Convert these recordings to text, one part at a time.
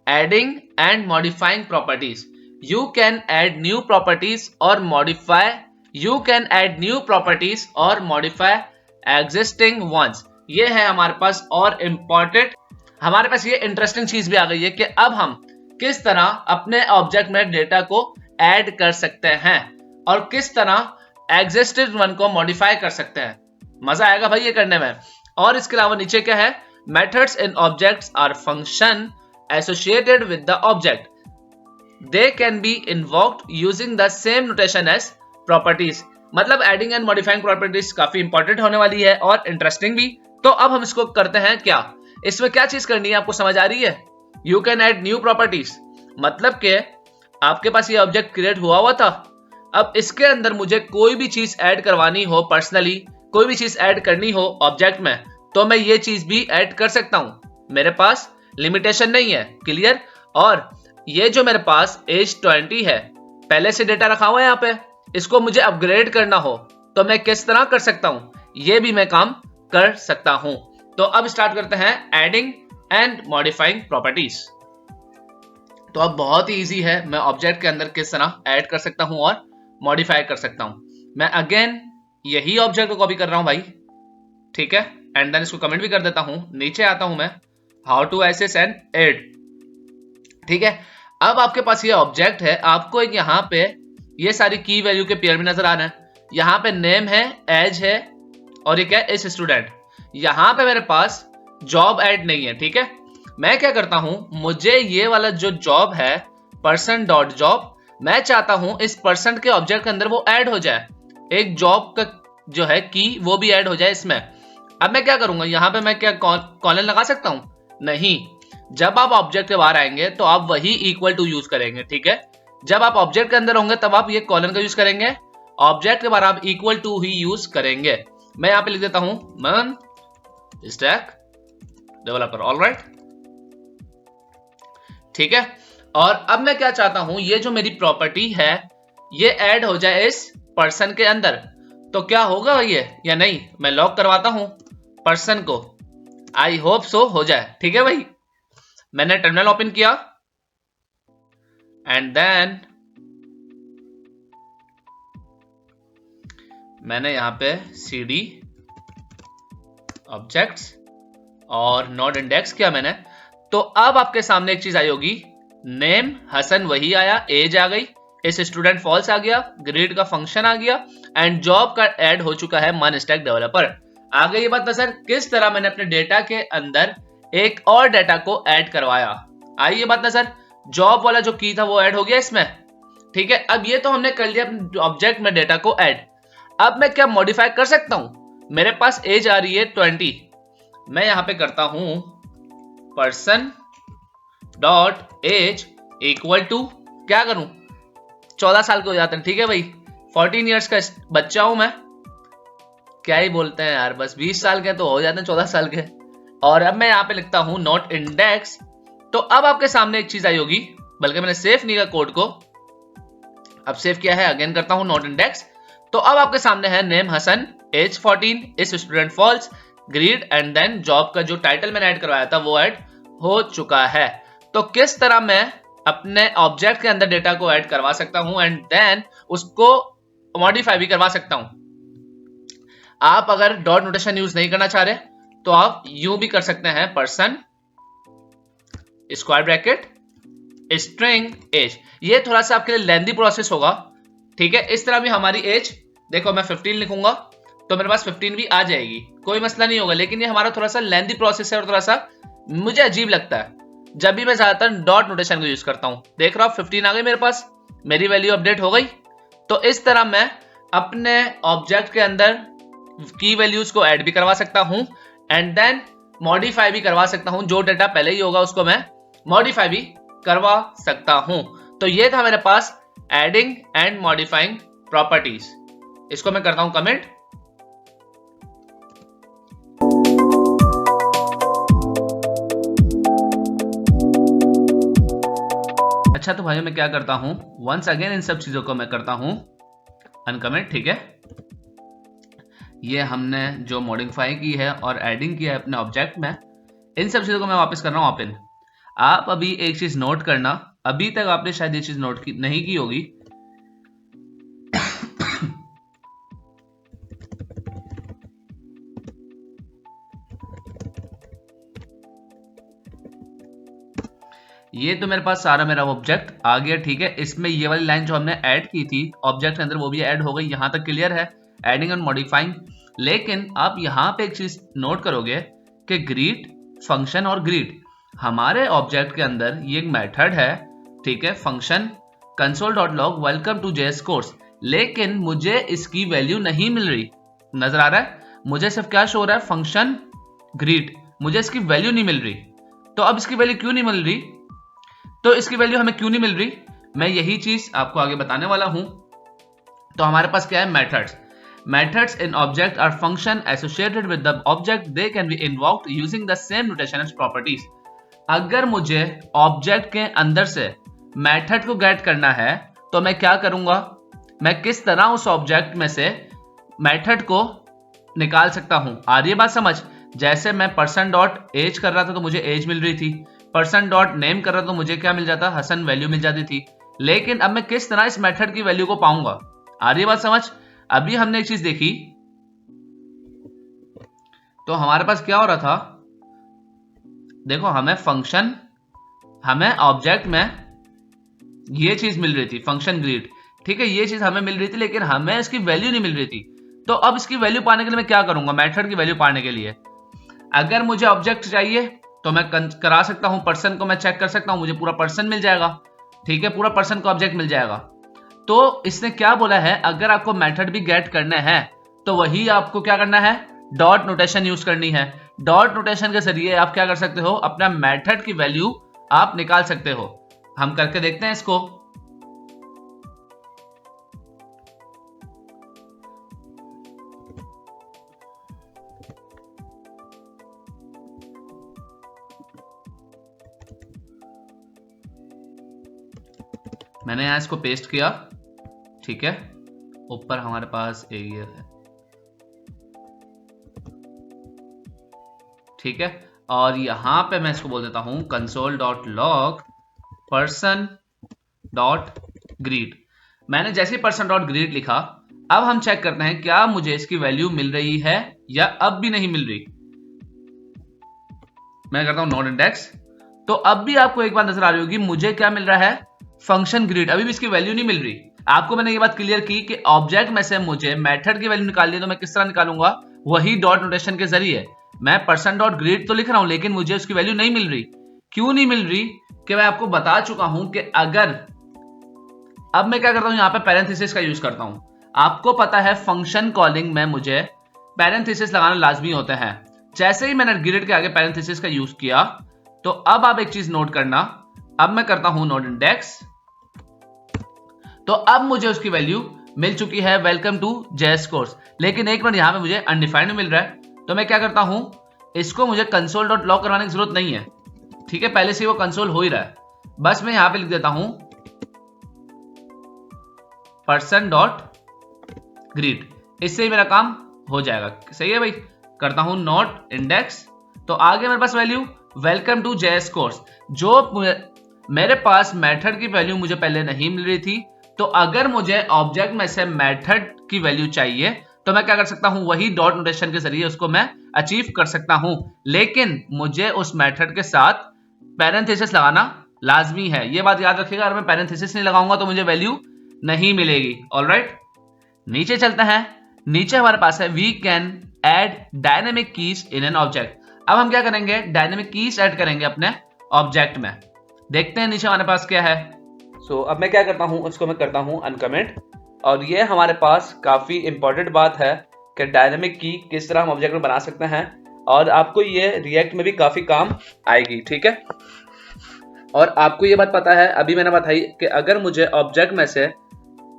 adding and modifying properties. You can add new properties or modify. You can add new properties or modify existing ones. ये है हमारे पास और important, हमारे पास ये interesting चीज भी आ गई है कि अब हम किस तरह अपने ऑब्जेक्ट में डेटा को ऐड कर सकते हैं और किस तरह एग्जिस्टेड वन को मॉडिफाई कर सकते हैं। मजा आएगा भाई ये करने में। और इसके अलावा नीचे क्या है, methods in objects are function associated with the object, they can be invoked using the same notation as properties. मतलब एडिंग एंड मॉडिफाइंग प्रॉपर्टीज काफी इंपॉर्टेंट होने वाली है और इंटरेस्टिंग भी। तो अब हम इसको करते हैं क्या, इसमें क्या चीज करनी है आपको समझ आ रही है। You can add new properties, मतलब कि आपके पास ये ऑब्जेक्ट क्रिएट हुआ था, अब इसके अंदर मुझे कोई भी चीज ऐड करवानी हो, पर्सनली कोई भी चीज ऐड करनी हो ऑब्जेक्ट में, तो मैं ये चीज भी ऐड कर सकता हूं। मेरे पास लिमिटेशन नहीं है, क्लियर। और ये जो मेरे पास एज 20 है, पहले से डेटा रखा हुआ है यहाँ पे, इसको मुझे अपग्रेड करना हो तो मैं किस तरह कर सकता हूं, ये भी मैं काम कर सकता हूं। तो अब स्टार्ट करते हैं एडिंग एंड मॉडिफाइंग प्रॉपर्टीज। तो अब बहुत ही इजी है, मैं ऑब्जेक्ट के अंदर किस तरह ऐड कर सकता हूं और मॉडिफाई कर सकता हूं। मैं अगेन यही ऑब्जेक्ट को कॉपी कर रहा हूं भाई, ठीक है, एंड देन इसको कमेंट भी कर देता हूं। नीचे आता हूं मैं, how to access and add, ठीक है। अब आपके पास ये ऑब्जेक्ट है, आपको एक यहाँ पे ये सारी की वैल्यू के पेयर में नजर आ रहे हैं। यहाँ पे नेम है, एज है और ये क्या है, इस स्टूडेंट। यहाँ पे मेरे पास जॉब ऐड नहीं है, ठीक है। मैं क्या करता हूं, मुझे ये वाला जो जॉब है पर्सन डॉट जॉब, मैं चाहता हूं इस पर्सन के ऑब्जेक्ट के अंदर वो ऐड हो जाए, एक जॉब का जो है की वो भी ऐड हो जाए इसमें। अब मैं क्या करूंगा, यहाँ पे मैं क्या कॉलन लगा सकता हूं, नहीं। जब आप ऑब्जेक्ट के बाहर आएंगे तो आप वही इक्वल टू यूज करेंगे, ठीक है। जब आप ऑब्जेक्ट के अंदर होंगे तब आप ये कॉलन का यूज करेंगे, ऑब्जेक्ट के बाहर आप इक्वल टू ही यूज करेंगे। मैं यहाँ पे लिख देता हूं मन स्टैक डेवलपर, ऑलराइट, ठीक है। और अब मैं क्या चाहता हूं, ये जो मेरी प्रॉपर्टी है ये ऐड हो जाए इस पर्सन के अंदर। तो क्या होगा ये या नहीं, मैं लॉक करवाता हूं पर्सन को, आई होप सो हो जाए, ठीक है भाई। मैंने टर्मिनल ओपन किया एंड देन मैंने यहां पे cd ऑब्जेक्ट्स और नोड इंडेक्स किया मैंने। तो अब आपके सामने एक चीज आई होगी, नेम हसन वही आया, एज आ गई, इस स्टूडेंट फॉल्स आ गया, ग्रेड का फंक्शन आ गया एंड जॉब का ऐड हो चुका है मन स्टैक डेवलपर। आ गई ये बात ना सर, किस तरह मैंने अपने डेटा के अंदर एक और डेटा को ऐड करवाया। आई ये बात ना सर, जॉब वाला जो की था वो ऐड हो गया इसमें, ठीक है। अब ये तो हमने कर लिया अपने ऑब्जेक्ट में डेटा को ऐड। अब मैं क्या मॉडिफाई कर सकता हूं, मेरे पास एज आ रही है 20, मैं यहां पे करता हूं person dot age equal to, क्या करूं, 14 साल के हो जाते हैं, ठीक है भाई। 14 ईयर्स का बच्चा हूं मैं, क्या ही बोलते हैं यार, बस 20 साल के तो हो जाते हैं 14 साल के। और अब मैं यहाँ पे लिखता हूं नॉट इंडेक्स। तो अब आपके सामने एक चीज आई होगी, बल्कि मैंने सेव नहीं किया कोड को, अब सेव किया है, अगेन करता हूं नॉट इंडेक्स। तो अब आपके सामने है नेम हसन, एज 14, इस student false, grade and then job का जो टाइटल मैंने ऐड करवाया था वो ऐड हो चुका है। तो किस तरह मैं अपने ऑब्जेक्ट के अंदर डेटा को ऐड करवा सकता हूं एंड देन उसको मॉडिफाई भी करवा सकता हूं। आप अगर डॉट नोटेशन यूज नहीं करना चाह रहे तो आप यूं भी कर सकते हैं, person square bracket string age. ये थोड़ा सा आपके लिए लेंथी प्रोसेस होगा, ठीक है। इस तरह भी हमारी एज, देखो मैं 15 लिखूंगा तो मेरे पास 15 भी आ जाएगी, कोई मसला नहीं होगा। लेकिन ये हमारा थोड़ा सा लेंथी प्रोसेस है और थोड़ा सा मुझे अजीब लगता है जब भी मैं ज्यादातर डॉट नोटेशन को यूज करता हूं। देख रहा हूं 15 आ गई मेरे पास, मेरी वैल्यू अपडेट हो गई। तो इस तरह मैं अपने ऑब्जेक्ट के अंदर की वैल्यूज को ऐड भी करवा सकता हूं एंड देन मॉडिफाई भी करवा सकता हूं। जो डेटा पहले ही होगा उसको मैं मॉडिफाई भी करवा सकता हूं। तो ये था मेरे पास एडिंग एंड मॉडिफाइंग प्रॉपर्टीज। इसको मैं करता हूं कमेंट। अच्छा तो भाइयों मैं क्या करता हूं, वंस अगेन इन सब चीजों को मैं करता हूं अनकमेंट, ठीक है। ये हमने जो मॉडिफाई की है और एडिंग किया है अपने ऑब्जेक्ट में, इन सब चीजों को मैं वापस कर रहा हूं ओपन। आप अभी एक चीज नोट करना, अभी तक आपने शायद ये चीज नोट नहीं की होगी। ये तो मेरे पास सारा मेरा ऑब्जेक्ट आ गया, ठीक है। इसमें ये वाली लाइन जो हमने ऐड की थी ऑब्जेक्ट के अंदर वो भी ऐड हो गई, यहां तक क्लियर है, एडिंग एंड मॉडिफाइंग। लेकिन आप यहां पे एक चीज नोट करोगे कि ग्रीट फंक्शन और ग्रीट हमारे ऑब्जेक्ट के अंदर ये एक मेथड है, ठीक है, function console.log welcome to JS course, लेकिन मुझे इसकी वैल्यू नहीं मिल रही। नजर आ रहा है, मुझे सिर्फ क्या शो हो रहा है, फंक्शन ग्रीट, मुझे इसकी वैल्यू नहीं मिल रही। तो अब इसकी वैल्यू क्यों नहीं मिल रही, तो इसकी वैल्यू हमें क्यों नहीं मिल रही, मैं यही चीज आपको आगे बताने वाला हूं। तो हमारे पास क्या है, methods. Methods in object are function associated with the object, they can be invoked using the same notation and properties. अगर मुझे ऑब्जेक्ट के अंदर से मेथड को गेट करना है तो मैं क्या करूंगा, मैं किस तरह उस ऑब्जेक्ट में से मेथड को निकाल सकता हूं। आ रही है बात समझ, जैसे मैं पर्सन डॉट एज कर रहा था तो मुझे एज मिल रही थी, पर्सन डॉट नेम कर रहा था तो मुझे क्या मिल जाता, हसन वैल्यू मिल जाती थी। लेकिन अब मैं किस तरह इस मेथड की वैल्यू को पाऊंगा, आ रही है बात समझ। अभी हमने एक चीज देखी, तो हमारे पास क्या हो रहा था, देखो हमें फंक्शन, हमें ऑब्जेक्ट में ये चीज मिल रही थी फंक्शन ग्रीट, ठीक है, ये चीज हमें मिल रही थी, लेकिन हमें इसकी वैल्यू नहीं मिल रही थी। तो अब इसकी वैल्यू पाने के लिए मैं क्या करूंगा, मेथड की वैल्यू पाने के लिए अगर मुझे ऑब्जेक्ट चाहिए तो मैं करा सकता हूं, पर्सन को मैं चेक कर सकता हूं, मुझे पूरा पर्सन मिल जाएगा, ठीक है, पूरा पर्सन का ऑब्जेक्ट मिल जाएगा। तो इसने क्या बोला है, अगर आपको मेथड भी गेट करने हैं तो वही आपको क्या करना है, डॉट नोटेशन यूज करनी है। डॉट नोटेशन के जरिए आप क्या कर सकते हो, अपना मेथड की वैल्यू आप निकाल सकते हो। हम करके देखते हैं इसको। मैंने यहां इसको पेस्ट किया, ठीक है, ऊपर हमारे पास एरिया है, ठीक है, और यहां पे मैं इसको बोल देता हूं console.log person डॉट ग्रीट। मैंने जैसे पर्सन डॉट ग्रीट लिखा, अब हम चेक करते हैं क्या मुझे इसकी वैल्यू मिल रही है या अब भी नहीं मिल रही। मैं करता हूं नोड इंडेक्स, तो अब भी आपको एक बात नजर आ रही होगी, मुझे क्या मिल रहा है, फंक्शन ग्रीट, अभी भी इसकी वैल्यू नहीं मिल रही। आपको मैंने ये बात क्लियर की कि ऑब्जेक्ट में से मुझे मेथड की वैल्यू निकालनी है, तो मैं किस तरह निकालूंगा, वही डॉट नोटेशन के जरिए। मैं पर्सन डॉट ग्रीट तो लिख रहा हूं, लेकिन मुझे उसकी वैल्यू नहीं मिल रही। क्यों नहीं मिल रही, कि मैं आपको बता चुका हूं कि अगर, अब मैं क्या करता हूं, यहां पे पैरेंथेसिस का यूज करता हूं। आपको पता है फंक्शन कॉलिंग में मुझे पैरेंथेसिस लगाना लाजमी होता है। जैसे ही मैंने ग्रिड के आगे पैरेंथेसिस का यूज किया, तो अब आप एक चीज नोट करना, अब मैं करता हूं नोड इंडेक्स, तो अब मुझे उसकी वैल्यू मिल चुकी है, वेलकम टू जेएस कोर्स। लेकिन एक मिनट, यहां पे मुझे अनडिफाइंड मिल रहा है, तो मैं क्या करता हूं, इसको मुझे console.log करवाने की जरूरत नहीं है, ठीक है, पहले से वो कंसोल हो ही रहा है। बस मैं यहां पे लिख देता हूं पर्सन डॉट ग्रीट, इससे ही मेरा काम हो जाएगा। सही है भाई, करता हूं नोट इंडेक्स, तो आगे मेरे पास value welcome to JS course. जो मेरे पास मेथड की वैल्यू मुझे पहले नहीं मिल रही थी, तो अगर मुझे ऑब्जेक्ट में से मेथड की वैल्यू चाहिए तो मैं क्या कर सकता हूं, वही डॉट नोटेशन के जरिए उसको मैं अचीव कर सकता हूं। लेकिन मुझे उस मेथड के साथ पैरेंथेसिस लगाना लाजमी है, ये बात याद रखिएगा। अगर मैं पैरेंथेसिस नहीं लगाऊंगा तो मुझे वैल्यू नहीं मिलेगी। ऑलराइट, नीचे चलते हैं। नीचे हमारे पास है we can add dynamic keys in an object. अब हम क्या करेंगे, डायनेमिक कीज ऐड करेंगे अपने ऑब्जेक्ट में। देखते हैं नीचे हमारे पास क्या है। अब मैं क्या करता हूं, उसको मैं करता हूं अनकमेंट, और ये हमारे पास काफी इंपॉर्टेंट बात है कि डायनेमिक की किस तरह हम ऑब्जेक्ट में बना सकते हैं, और आपको ये रिएक्ट में भी काफी काम आएगी, ठीक है। और आपको ये बात पता है, अभी मैंने बताई कि अगर मुझे ऑब्जेक्ट में से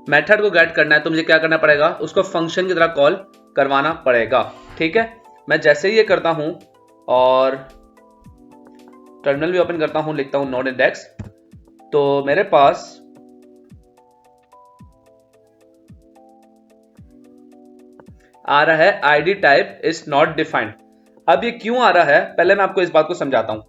मेथड को गेट करना है तो मुझे क्या करना पड़ेगा, उसको फंक्शन की तरह कॉल करवाना पड़ेगा, ठीक है। मैं जैसे ही ये करता हूं और टर्मिनल भी ओपन करता हूं, लिखता हूं नोड इंडेक्स, तो मेरे पास आ रहा है ID type is not defined. अब ये क्यों आ रहा है, पहले मैं आपको इस बात को समझाता हूं।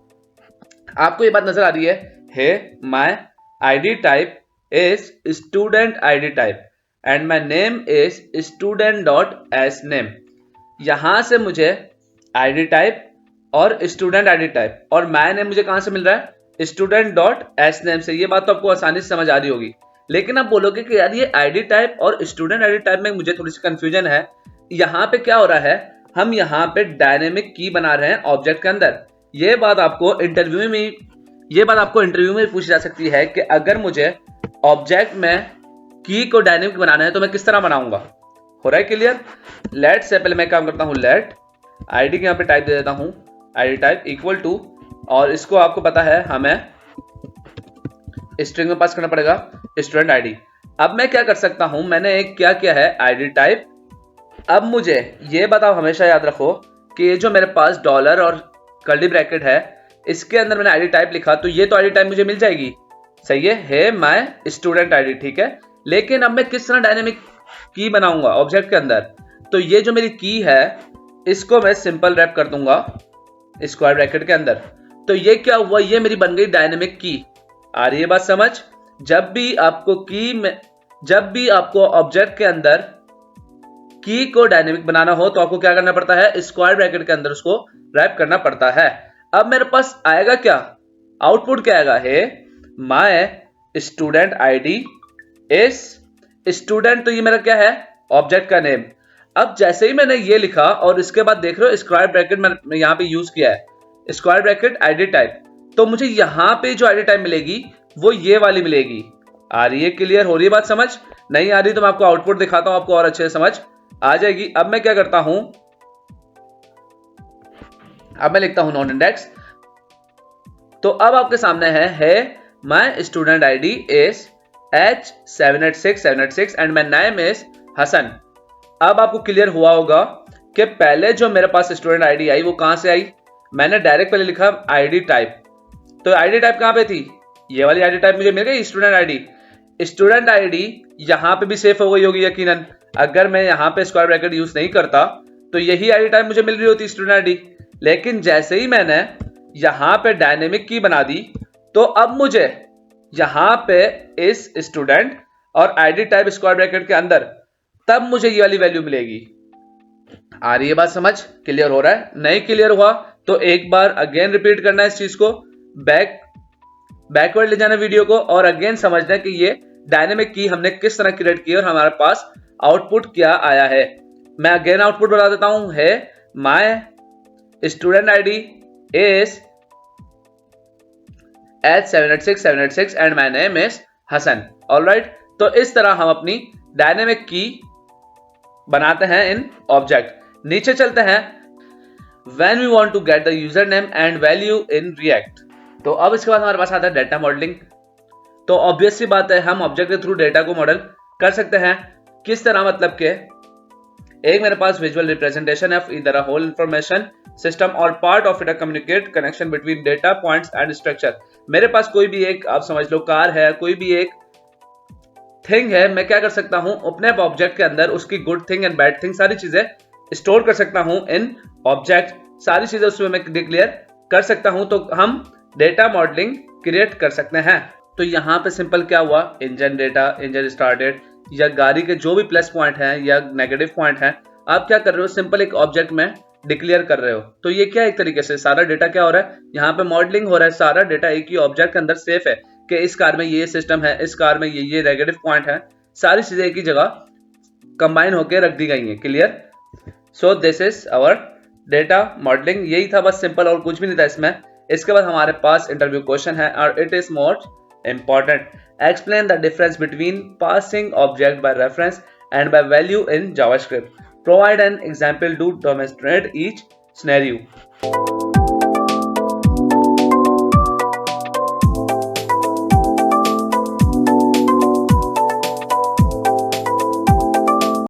आपको ये बात नजर आ रही है, हे माई ID type is student ID type and my name is student.sName। यहां से मुझे ID टाइप और स्टूडेंट ID टाइप और माई नेम मुझे कहां से मिल रहा है, student.sName से। ये बात तो आपको आसानी से समझ आ रही होगी। लेकिन आप बोलोगे कि यार ये ID टाइप और स्टूडेंट ID टाइप में मुझे थोड़ी सी कंफ्यूजन है। यहाँ पे क्या हो रहा है, हम यहाँ पे डायनेमिक की बना रहे हैं ऑब्जेक्ट के अंदर। ये बात आपको इंटरव्यू में पूछी जा सकती है कि अगर मुझे ऑब्जेक्ट में की को डायनेमिक बनाना है तो मैं किस तरह बनाऊंगा। हो रहा है क्लियर? लेट से पहले मैं काम करता हूं, लेट ID के यहाँ पे टाइप दे देता हूं, ID टाइप इक्वल टू, और इसको आपको पता है हमें स्ट्रिंग में पास करना पड़ेगा स्टूडेंट ID। अब मैं क्या कर सकता हूं, मैंने एक क्या किया है ID टाइप। अब मुझे ये बताओ, हमेशा याद रखो कि ये जो मेरे पास डॉलर और कर्ली ब्रैकेट है, इसके अंदर मैंने ID टाइप लिखा, तो ये तो ID टाइप मुझे मिल जाएगी, सही है, हे माय स्टूडेंट ID, ठीक है। लेकिन अब मैं किस तरह डायनेमिक की बनाऊंगा ऑब्जेक्ट के अंदर, तो ये जो मेरी की है इसको मैं सिंपल रैप कर दूंगा स्क्वायर ब्रैकेट के अंदर। तो ये क्या हुआ, ये मेरी बन गई डायनेमिक की। आ रही है बात समझ? जब भी आपको ऑब्जेक्ट के अंदर की को डायनेमिक बनाना हो तो आपको क्या करना पड़ता है, स्क्वायर ब्रैकेट के अंदर उसको रैप करना पड़ता है। अब मेरे पास आएगा क्या, आउटपुट क्या आएगा, hey my student ID is student, तो ये मेरा क्या है, ऑब्जेक्ट का नेम। अब जैसे ही मैंने ये लिखा और इसके बाद देख रहे हो स्क्वायर ब्रैकेट मैंने यहां पे यूज किया है, स्क्वायर ब्रैकेट ID टाइप, तो मुझे यहां पे जो ID टाइप मिलेगी वो ये वाली मिलेगी। आ रही है क्लियर? हो रही है बात समझ? नहीं आ रही तो मैं आपको आउटपुट दिखाता हूं, आपको और अच्छे से समझ आ जाएगी। अब मैं क्या करता हूं, अब मैं लिखता हूं नॉन इंडेक्स। तो अब आपके सामने है my student ID is H786786 and my name is Hasan. अब आपको क्लियर हुआ होगा कि पहले जो मेरे पास स्टूडेंट ID आई वो कहां से आई, मैंने डायरेक्ट पहले लिखा ID टाइप। तो ID टाइप कहां पे थी, ये वाली ID टाइप मुझे मिल गई स्टूडेंट ID। स्टूडेंट ID यहां पे भी सेफ हो गई होगी यकीनन। अगर मैं यहां पे स्क्वायर ब्रैकेट यूज नहीं करता तो यही ID टाइप मुझे मिल रही होती स्टूडेंट ID। लेकिन जैसे ही मैंने यहां पे डायनेमिक की बना दी तो अब मुझे यहां पे इस स्टूडेंट और ID टाइप स्क्वायर ब्रैकेट के अंदर तब मुझे ये वाली वैल्यू मिलेगी। आ रही है बात समझ? क्लियर हो रहा है? नहीं क्लियर हुआ तो एक बार अगेन रिपीट करना है इस चीज को, बैकवर्ड ले जाना वीडियो को और अगेन समझना कि ये डायनेमिक की हमने किस तरह क्रिएट की और हमारे पास आउटपुट क्या आया है। मैं अगेन आउटपुट बता देता हूं, है my student ID is H786786 and my name is Hasan. Alright, तो इस तरह हम अपनी डायनेमिक की बनाते हैं इन ऑब्जेक्ट। नीचे चलते हैं, when we want to get the user name and value in React. तो अब इसके बाद हमारे पास आता है डेटा मॉडलिंग। तो ऑब्वियस सी बात है, हम ऑब्जेक्ट के थ्रू डेटा को मॉडल कर सकते हैं। किस तरह, मतलब के एक मेरे पास visual representation of either a whole information system और part of it a communicate connection between data points and structure. मेरे पास कोई भी एक, आप समझ लो कार है, कोई भी एक थिंग है, मैं क्या कर सकता हूं, अपने ऑब्जेक्ट के अंदर उसकी good thing and bad thing सारी चीजें स्टोर कर सकता हूं इन ऑब्जेक्ट, सारी चीजें उसमें मैं डिक्लेयर कर सकता हूं। तो हम डेटा मॉडलिंग क्रिएट कर सकते हैं। तो यहां पे सिंपल क्या हुआ, इंजन डेटा, इंजन स्टार्टेड, या गाड़ी के जो भी प्लस पॉइंट हैं या नेगेटिव पॉइंट हैं, आप क्या कर रहे हो, सिंपल एक ऑब्जेक्ट में डिक्लेयर कर रहे हो। तो ये क्या, एक तरीके से सारा डेटा क्या हो रहा है, यहाँ पे मॉडलिंग हो रहा है। सारा डेटा एक ही ऑब्जेक्ट के अंदर सेफ है कि इस कार में ये सिस्टम है, इस कार में ये नेगेटिव पॉइंट है, सारी चीजें एक ही जगह कंबाइन होकर रख दी गई हैं। Clear? So this is our data modelling. यही था बस, सिंपल, और कुछ भी नहीं था इसमें। इसके बाद हमारे पास इंटरव्यू क्वेश्चन है और it is most important. Explain the difference between passing object by reference and by value in JavaScript. Provide an example to demonstrate each scenario.